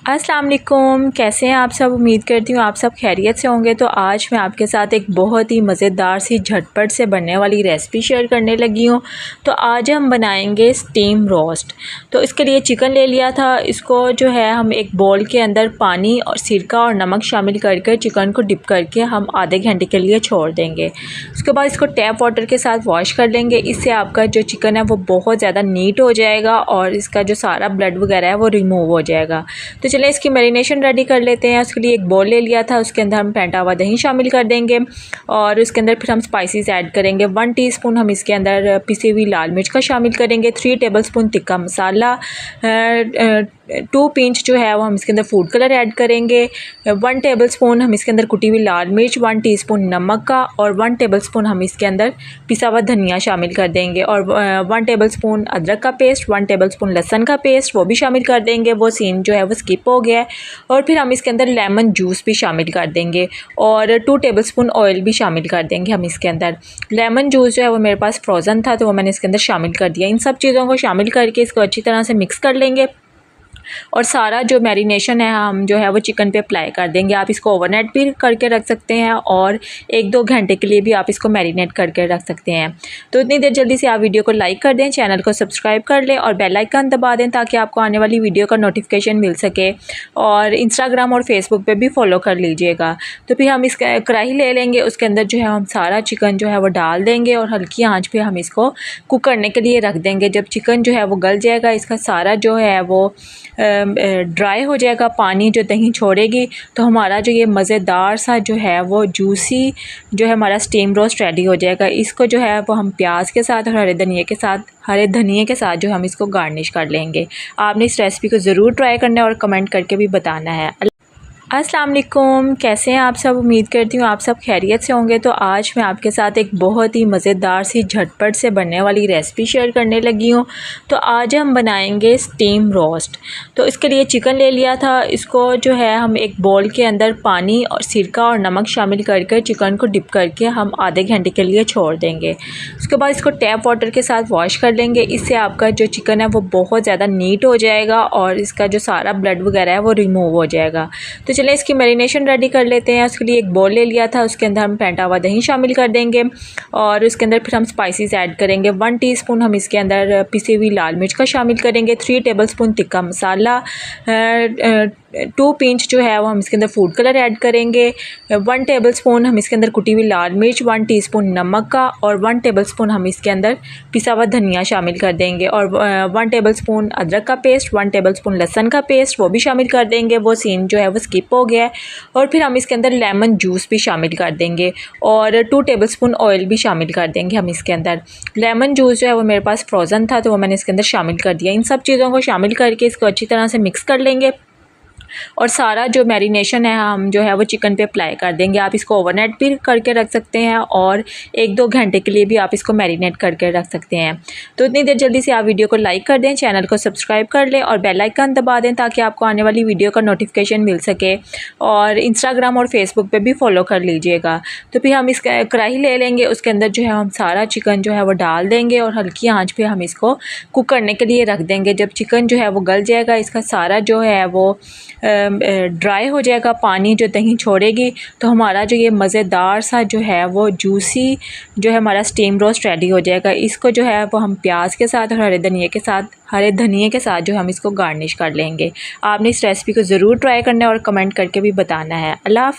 अस्सलाम वालेकुम, कैसे हैं आप सब। उम्मीद करती हूँ आप सब खैरियत से होंगे। तो आज मैं आपके साथ एक बहुत ही मज़ेदार सी झटपट से बनने वाली रेसिपी शेयर करने लगी हूँ। तो आज हम बनाएंगे स्टीम रोस्ट। तो इसके लिए चिकन ले लिया था। इसको जो है हम एक बाउल के अंदर पानी और सिरका और नमक शामिल करके चिकन को डिप करके हम आधे घंटे के लिए छोड़ देंगे। उसके बाद इसको टैप वाटर के साथ वॉश कर लेंगे। इससे आपका जो चिकन है वो बहुत ज़्यादा नीट हो जाएगा और इसका जो सारा ब्लड वगैरह है वो रिमूव हो जाएगा। तो चलिए इसकी मैरिनेशन रेडी कर लेते हैं। उसके लिए एक बाउल ले लिया था, उसके अंदर हम फेंटा हुआ दही शामिल कर देंगे और उसके अंदर फिर हम स्पाइसेस ऐड करेंगे। 1 टीस्पून हम इसके अंदर पिसी हुई लाल मिर्च का शामिल करेंगे। 3 टेबलस्पून तिक्का मसाला, 2 पिंच जो है वो हम इसके अंदर फूड कलर ऐड करेंगे। 1 टेबलस्पून हम इसके अंदर कुटी हुई लाल मिर्च, 1 टीस्पून नमक का और 1 टेबलस्पून हम इसके अंदर पिसा हुआ धनिया शामिल कर देंगे और 1 टेबलस्पून अदरक का पेस्ट, 1 टेबलस्पून लहसुन का पेस्ट वो भी शामिल कर देंगे। वो सीन जो है वो स्किप हो गया है। और फिर हम इसके अंदर लेमन जूस भी शामिल कर देंगे और 2 टेबलस्पून ऑयल भी शामिल कर देंगे हम इसके अंदर। लेमन जूस जो है वो मेरे पास फ्रोज़न था तो वो मैंने इसके अंदर शामिल कर दिया। इन सब चीज़ों को शामिल करके इसको अच्छी तरह से मिक्स कर लेंगे और सारा जो मैरिनेशन है हम जो है वो चिकन पे अप्लाई कर देंगे। आप इसको ओवरनाइट भी करके रख सकते हैं और 1-2 घंटे के लिए भी आप इसको मैरिनेट करके रख सकते हैं। तो इतनी देर जल्दी से आप वीडियो को लाइक कर दें, चैनल को सब्सक्राइब कर लें और बेल आइकन दबा दें ताकि आपको आने वाली वीडियो का नोटिफिकेशन मिल सके। और इंस्टाग्राम और फेसबुक पर भी फॉलो कर लीजिएगा। तो फिर हम इस कढ़ाई ले लेंगे, उसके अंदर जो है हम सारा चिकन जो है वो डाल देंगे और हल्की आँच पर हम इसको कुक करने के लिए रख देंगे। जब चिकन जो है वो गल जाएगा, इसका सारा जो है वो ड्राई हो जाएगा, पानी जो दही छोड़ेगी, तो हमारा जो ये मज़ेदार सा जो है वो जूसी जो है हमारा स्टीम रोस्ट रेडी हो जाएगा। इसको जो है वो हम प्याज के साथ और हरे धनिए के साथ जो हम इसको गार्निश कर लेंगे। आपने इस रेसिपी को ज़रूर ट्राई करना है और कमेंट करके भी बताना है। अस्सलाम वालेकुम, कैसे हैं आप सब। उम्मीद करती हूँ आप सब खैरियत से होंगे। तो आज मैं आपके साथ एक बहुत ही मज़ेदार सी झटपट से बनने वाली रेसिपी शेयर करने लगी हूँ। तो आज हम बनाएंगे स्टीम रोस्ट। तो इसके लिए चिकन ले लिया था। इसको जो है हम एक बाउल के अंदर पानी और सिरका और नमक शामिल करके चिकन को डिप करके हम आधे घंटे के लिए छोड़ देंगे। उसके बाद इसको टैप वाटर के साथ वॉश कर लेंगे। इससे आपका जो चिकन है वो बहुत ज़्यादा नीट हो जाएगा और इसका जो सारा ब्लड वगैरह है वो रिमूव हो जाएगा। तो चलिए इसकी मैरिनेशन रेडी कर लेते हैं। उसके लिए एक बाउल ले लिया था, उसके अंदर हम फेंटा हुआ दही शामिल कर देंगे और उसके अंदर फिर हम स्पाइसेस ऐड करेंगे। 1 टीस्पून हम इसके अंदर पिसी हुई लाल मिर्च का शामिल करेंगे। 3 टेबलस्पून तिक्का मसाला, 2 पिंच जो है वो हम इसके अंदर फूड कलर ऐड करेंगे। 1 टेबलस्पून हम इसके अंदर कुटी हुई लाल मिर्च, 1 टीस्पून नमक का और 1 टेबलस्पून हम इसके अंदर पिसा हुआ धनिया शामिल कर देंगे और 1 टेबलस्पून अदरक का पेस्ट, 1 टेबलस्पून लहसुन का पेस्ट वो भी शामिल कर देंगे। वो सीन जो है वो स्किप हो गया है। और फिर हम इसके अंदर लेमन जूस भी शामिल कर देंगे और 2 टेबलस्पून ऑयल भी शामिल कर देंगे हम इसके अंदर। लेमन जूस जो है वो मेरे पास फ्रोज़न था तो वो मैंने इसके अंदर शामिल कर दिया। इन सब चीज़ों को शामिल करके इसको अच्छी तरह से मिक्स कर लेंगे और सारा जो मैरिनेशन है हम जो है वो चिकन पे अप्लाई कर देंगे। आप इसको ओवरनाइट भी करके रख सकते हैं और 1-2 घंटे के लिए भी आप इसको मैरिनेट करके रख सकते हैं। तो इतनी देर जल्दी से आप वीडियो को लाइक कर दें, चैनल को सब्सक्राइब कर लें और बेल आइकन दबा दें ताकि आपको आने वाली वीडियो का नोटिफिकेशन मिल सके। और इंस्टाग्राम और फेसबुक पर भी फॉलो कर लीजिएगा। तो फिर हम इस कढ़ाई ले लेंगे, उसके अंदर जो है हम सारा चिकन जो है वो डाल देंगे और हल्की आँच पर हम इसको कुक करने के लिए रख देंगे। जब चिकन जो है वो गल जाएगा, इसका सारा जो है वो ड्राई हो जाएगा, पानी जो दही छोड़ेगी, तो हमारा जो ये मज़ेदार सा जो है वो जूसी जो है हमारा स्टीम रोस्ट रेडी हो जाएगा। इसको जो है वो हम प्याज के साथ और हरे धनिए के साथ जो हम इसको गार्निश कर लेंगे। आपने इस रेसिपी को ज़रूर ट्राई करना है और कमेंट करके भी बताना है। अल्लाह।